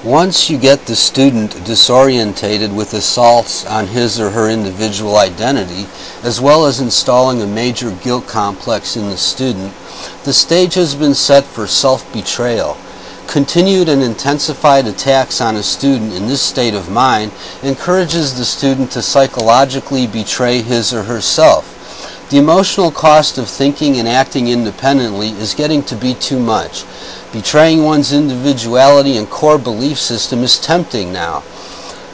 Once you get the student disorientated with assaults on his or her individual identity, as well as installing a major guilt complex in the student, the stage has been set for self-betrayal. Continued and intensified attacks on a student in this state of mind encourages the student to psychologically betray his or herself. The emotional cost of thinking and acting independently is getting to be too much. Betraying one's individuality and core belief system is tempting now.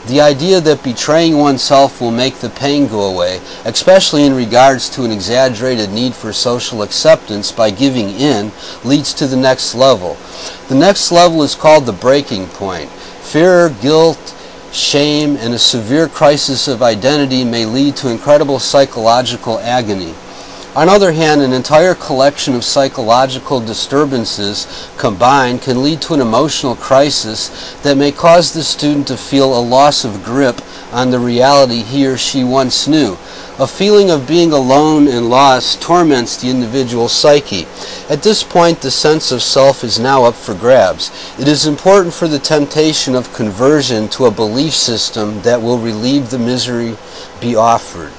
The idea that betraying oneself will make the pain go away, especially in regards to an exaggerated need for social acceptance by giving in, leads to the next level. The next level is called the breaking point. Fear, guilt, shame, and a severe crisis of identity may lead to incredible psychological agony. On the other hand, an entire collection of psychological disturbances combined can lead to an emotional crisis that may cause the student to feel a loss of grip on the reality he or she once knew. A feeling of being alone and lost torments the individual's psyche. At this point, the sense of self is now up for grabs. It is important for the temptation of conversion to a belief system that will relieve the misery be offered.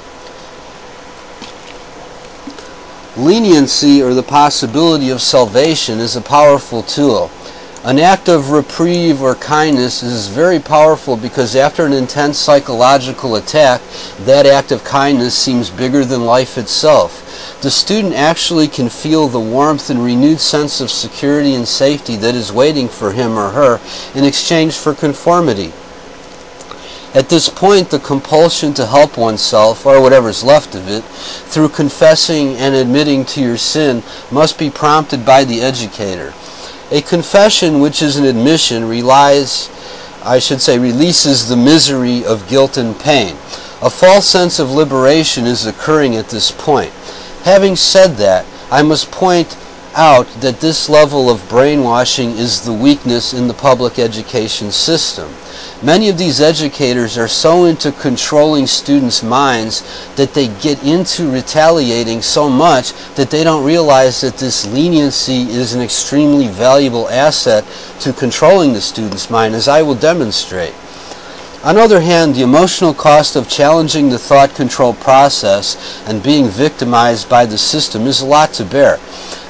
Leniency, or the possibility of salvation, is a powerful tool. An act of reprieve or kindness is very powerful because after an intense psychological attack, that act of kindness seems bigger than life itself. The student actually can feel the warmth and renewed sense of security and safety that is waiting for him or her in exchange for conformity. At this point, the compulsion to help oneself, or whatever's left of it, through confessing and admitting to your sin must be prompted by the educator. A confession, which is an admission, releases the misery of guilt and pain. A false sense of liberation is occurring at this point. Having said that, I must point out that this level of brainwashing is the weakness in the public education system. Many of these educators are so into controlling students' minds that they get into retaliating so much that they don't realize that this leniency is an extremely valuable asset to controlling the student's mind, as I will demonstrate. On the other hand, the emotional cost of challenging the thought control process and being victimized by the system is a lot to bear.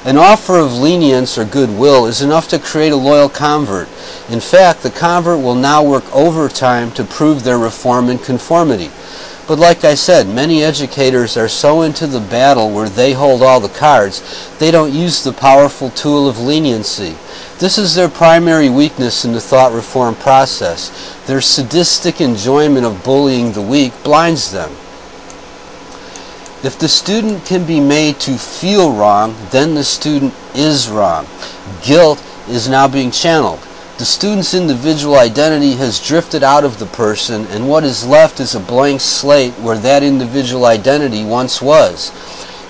An offer of lenience or goodwill is enough to create a loyal convert. In fact, the convert will now work overtime to prove their reform and conformity. But like I said, many educators are so into the battle where they hold all the cards, they don't use the powerful tool of leniency. This is their primary weakness in the thought reform process. Their sadistic enjoyment of bullying the weak blinds them. If the student can be made to feel wrong, then the student is wrong. Guilt is now being channeled. The student's individual identity has drifted out of the person, and what is left is a blank slate where that individual identity once was.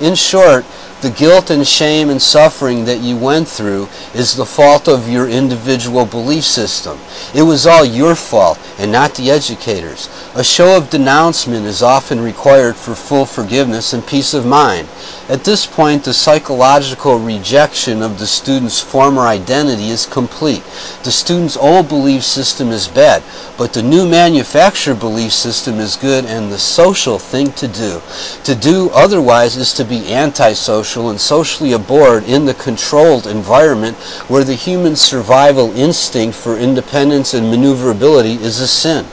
In short, the guilt and shame and suffering that you went through is the fault of your individual belief system. It was all your fault and not the educator's. A show of denouncement is often required for full forgiveness and peace of mind. At this point, the psychological rejection of the student's former identity is complete. The student's old belief system is bad, but the new manufactured belief system is good and the social thing to do. To do otherwise is to be antisocial and socially abhorred in the controlled environment where the human survival instinct for independence and maneuverability is a sin.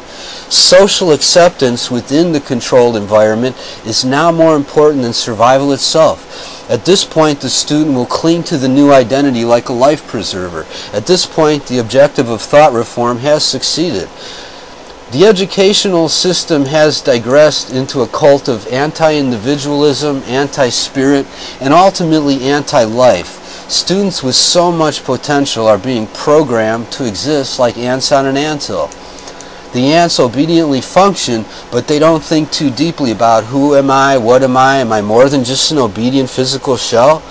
Social acceptance within the controlled environment is now more important than survival itself. At this point, the student will cling to the new identity like a life preserver. At this point, the objective of thought reform has succeeded. The educational system has digressed into a cult of anti-individualism, anti-spirit, and ultimately anti-life. Students with so much potential are being programmed to exist like ants on an anthill. The ants obediently function, but they don't think too deeply about who am I, what am I more than just an obedient physical shell?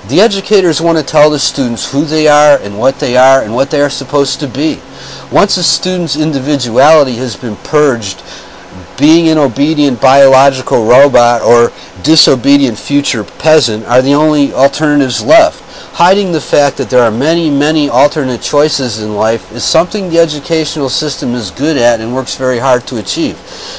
The educators want to tell the students who they are and what they are supposed to be. Once a student's individuality has been purged, being an obedient biological robot or disobedient future peasant are the only alternatives left. Hiding the fact that there are many, many alternate choices in life is something the educational system is good at and works very hard to achieve.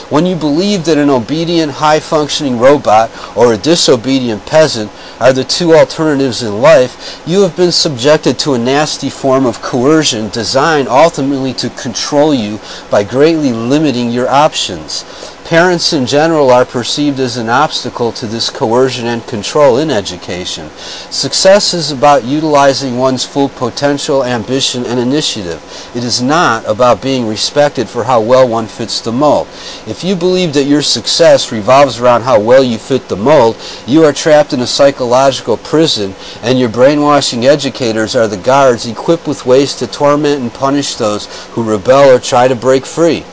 When you believe that an obedient, high-functioning robot or a disobedient peasant are the two alternatives in life, you have been subjected to a nasty form of coercion designed ultimately to control you by greatly limiting your options. Parents in general are perceived as an obstacle to this coercion and control in education. Success is about utilizing one's full potential, ambition, and initiative. It is not about being respected for how well one fits the mold. If you believe that your success revolves around how well you fit the mold, you are trapped in a psychological prison, and your brainwashing educators are the guards equipped with ways to torment and punish those who rebel or try to break free.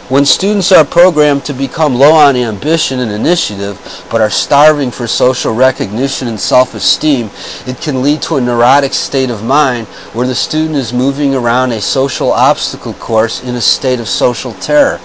When students are programmed to become low on ambition and initiative, but are starving for social recognition and self-esteem, it can lead to a neurotic state of mind where the student is moving around a social obstacle course in a state of social terror.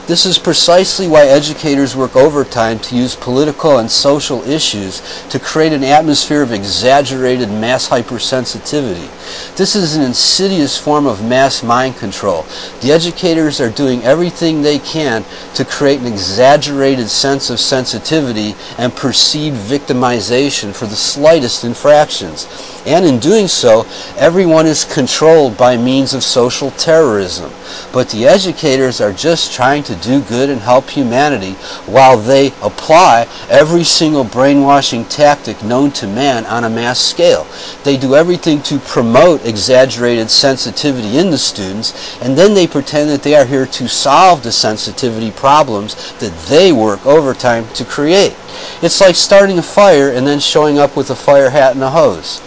This is precisely why educators work overtime to use political and social issues to create an atmosphere of exaggerated mass hypersensitivity. This is an insidious form of mass mind control. The educators are doing everything they can to create an exaggerated sense of sensitivity and perceived victimization for the slightest infractions. And in doing so, everyone is controlled by means of social terrorism. But the educators are just trying to do good and help humanity while they apply every single brainwashing tactic known to man on a mass scale. They do everything to promote exaggerated sensitivity in the students, and then they pretend that they are here to solve the sensitivity problems that they work overtime to create. It's like starting a fire and then showing up with a fire hat and a hose.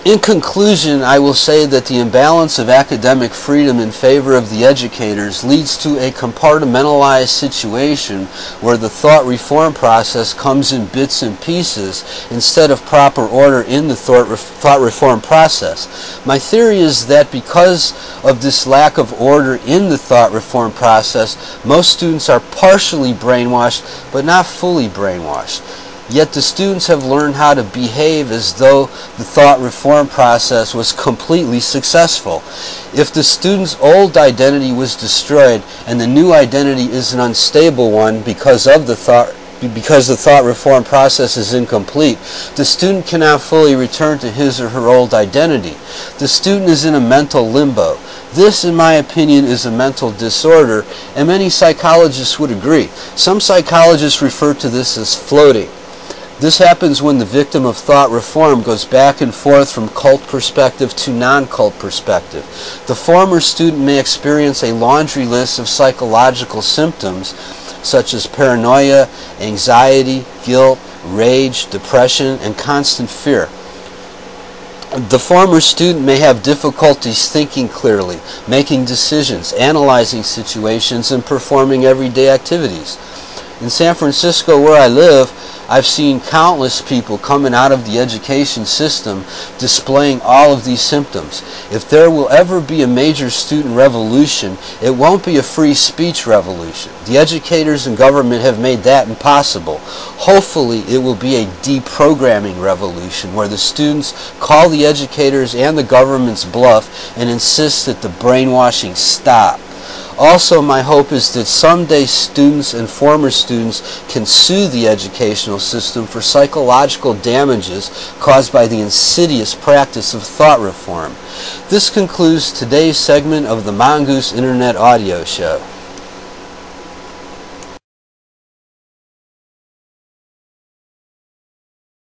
In conclusion, I will say that the imbalance of academic freedom in favor of the educators leads to a compartmentalized situation where the thought reform process comes in bits and pieces instead of proper order in the thought reform process. My theory is that because of this lack of order in the thought reform process, most students are partially brainwashed but not fully brainwashed. Yet the students have learned how to behave as though the thought reform process was completely successful. If the student's old identity was destroyed and the new identity is an unstable one because the thought reform process is incomplete, the student cannot fully return to his or her old identity. The student is in a mental limbo. This, in my opinion, is a mental disorder, and many psychologists would agree. Some psychologists refer to this as floating. This happens when the victim of thought reform goes back and forth from cult perspective to non-cult perspective. The former student may experience a laundry list of psychological symptoms such as paranoia, anxiety, guilt, rage, depression, and constant fear. The former student may have difficulties thinking clearly, making decisions, analyzing situations, and performing everyday activities. In San Francisco, where I live, I've seen countless people coming out of the education system displaying all of these symptoms. If there will ever be a major student revolution, it won't be a free speech revolution. The educators and government have made that impossible. Hopefully, it will be a deprogramming revolution where the students call the educators and the government's bluff and insist that the brainwashing stop. Also, my hope is that someday students and former students can sue the educational system for psychological damages caused by the insidious practice of thought reform. This concludes today's segment of the Mongoose Internet Audio Show.